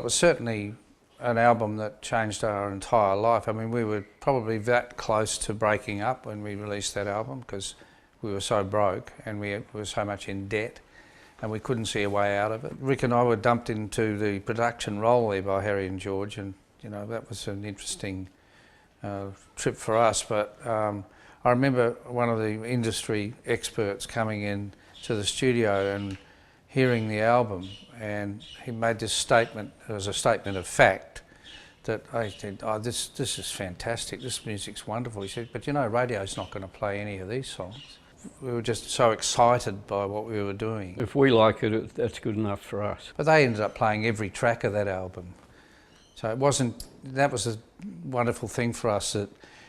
it was certainly an album that changed our entire life. I mean, we were probably that close to breaking up when we released that album because we were so broke and we were so much in debt and we couldn't see a way out of it. Rick and I were dumped into the production role there by Harry and George, and you know, that was an interesting trip for us. But I remember one of the industry experts coming in to the studio and hearing the album, and he made this statement. It was a statement of fact that I said, "Oh, this is fantastic. This music's wonderful." He said, "But you know, radio's not going to play any of these songs." We were just so excited by what we were doing. If we like it, that's good enough for us. But they ended up playing every track of that album. So it wasn't, that was a wonderful thing for us, that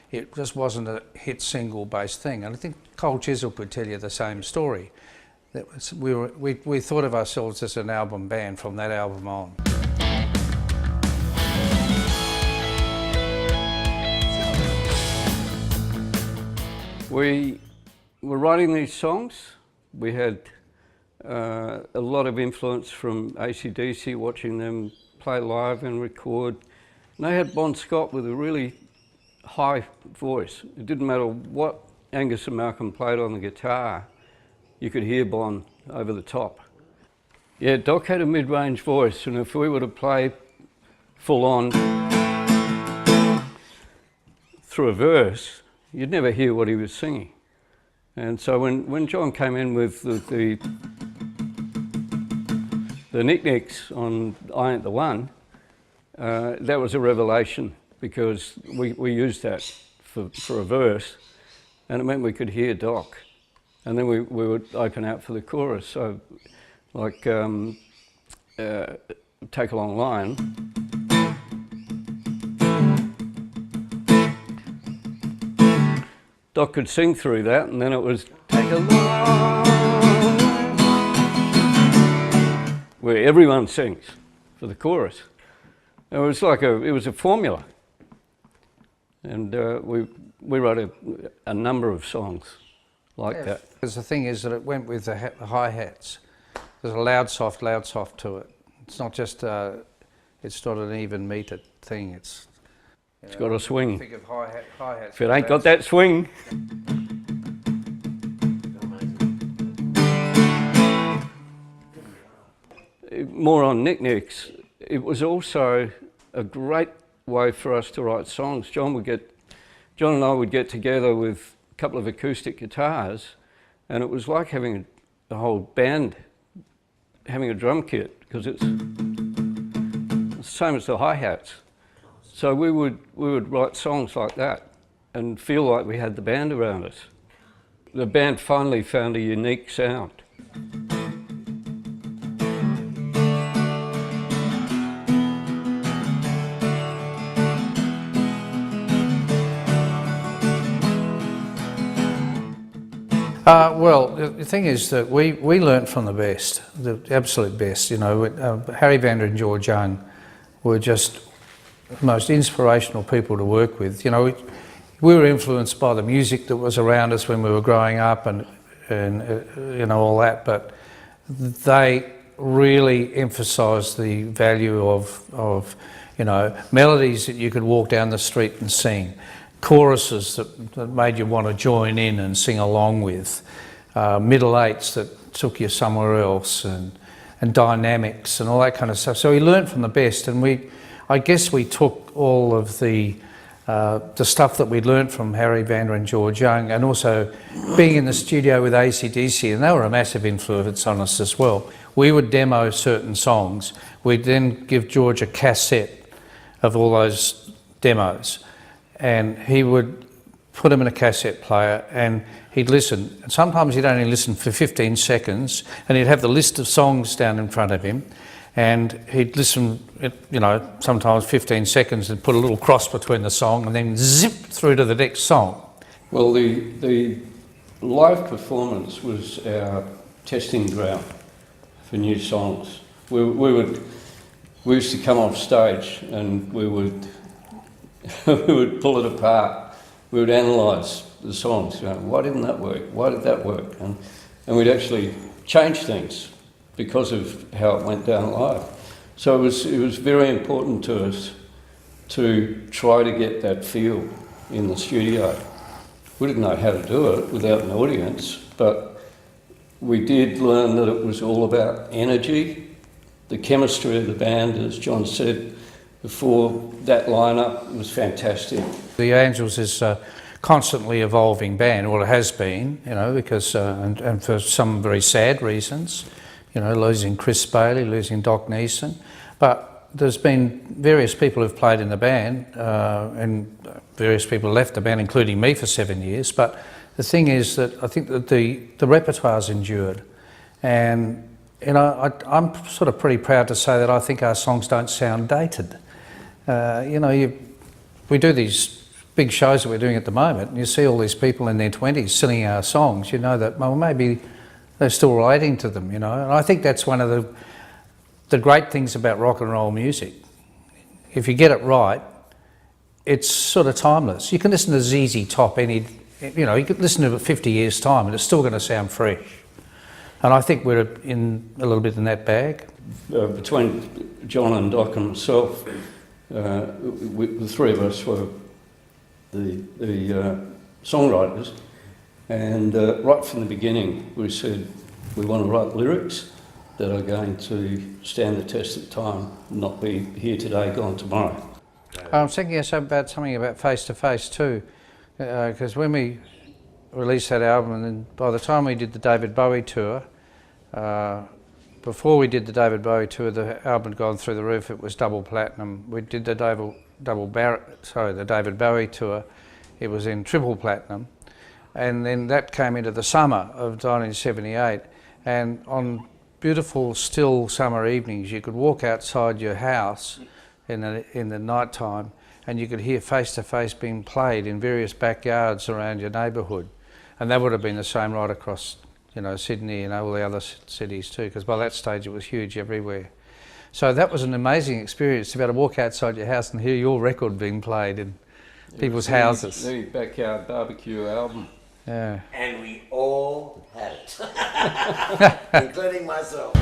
it just wasn't a hit single based thing. And I think Cole Chisel could tell you the same story. That was, we thought of ourselves as an album band from that album on. We were writing these songs. We had a lot of influence from AC/DC, watching them play live and record. And they had Bon Scott with a really high voice. It didn't matter what Angus and Malcolm played on the guitar, you could hear Bon over the top. Yeah, Doc had a mid-range voice, and if we were to play full on through a verse, you'd never hear what he was singing. And so when John came in with the knick-knacks on I Ain't the One, that was a revelation, because we used that for a verse, and it meant we could hear Doc. And then we would open out for the chorus. So, like, Take a Long Line. Doc could sing through that, and then it was Take a Long, where everyone sings for the chorus. It was like it was a formula. And we wrote a number of songs like that. Because the thing is that it went with the hi-hats. There's a loud soft to it. It's not just, it's not an even metered thing. It's got a swing. Think of hi-hats. If it ain't got that swing. More on knick-knacks. It was also a great way for us to write songs. John and I would get together with a couple of acoustic guitars, and it was like having a whole band, having a drum kit, because it's the same as the hi-hats. So we would write songs like that and feel like we had the band around us. The band finally found a unique sound. Well, the thing is that we learnt from the best, the absolute best. You know, Harry, Vanda and George Young were just the most inspirational people to work with. You know, we were influenced by the music that was around us when we were growing up and you know, all that, but they really emphasised the value of you know, melodies that you could walk down the street and sing, choruses that made you want to join in and sing along with, middle eights that took you somewhere else, and dynamics and all that kind of stuff. So we learnt from the best, and I guess we took all of the stuff that we'd learnt from Harry, Vanda and George Young, and also being in the studio with AC/DC, and they were a massive influence on us as well. We would demo certain songs. We'd then give George a cassette of all those demos, and he would put them in a cassette player and he'd listen. And sometimes he'd only listen for 15 seconds, and he'd have the list of songs down in front of him, and he'd listen, you know, sometimes 15 seconds and put a little cross between the song and then zip through to the next song. Well, the live performance was our testing ground for new songs. We used to come off stage and we would pull it apart. We would analyse the songs. You know, why didn't that work? Why did that work? And we'd actually change things because of how it went down live. So it was very important to us to try to get that feel in the studio. We didn't know how to do it without an audience, but we did learn that it was all about energy, the chemistry of the band, as John said before. That lineup was fantastic. The Angels is a constantly evolving band, well it has been, you know, because, and for some very sad reasons, you know, losing Chris Bailey, losing Doc Neeson, but there's been various people who've played in the band, and various people left the band, including me for 7 years, but the thing is that I think that the repertoire's endured, and you know, I'm sort of pretty proud to say that I think our songs don't sound dated. You know, we do these big shows that we're doing at the moment, and you see all these people in their 20s singing our songs, you know that, well, maybe they're still relating to them, you know, and I think that's one of the great things about rock and roll music. If you get it right, it's sort of timeless. You can listen to ZZ Top you know, you could listen to it 50 years' time and it's still going to sound fresh. And I think we're in a little bit in that bag. Between John and Doc and myself, the three of us were the songwriters, and right from the beginning we said we want to write lyrics that are going to stand the test of time, not be here today, gone tomorrow. I was thinking about something about Face to Face too, because when we released that album, and then by the time we did the David Bowie tour, before we did the David Bowie tour, the album had gone through the roof. It was double platinum. We did the the David Bowie tour. It was in triple platinum, and then that came into the summer of 1978. And on beautiful, still summer evenings, you could walk outside your house in the night time, and you could hear Face to Face being played in various backyards around your neighbourhood, and that would have been the same right across, you know, Sydney and all the other cities too, because by that stage it was huge everywhere. So that was an amazing experience to be able to walk outside your house and hear your record being played in people's houses. The backyard barbecue album. Yeah. And we all had it, including myself.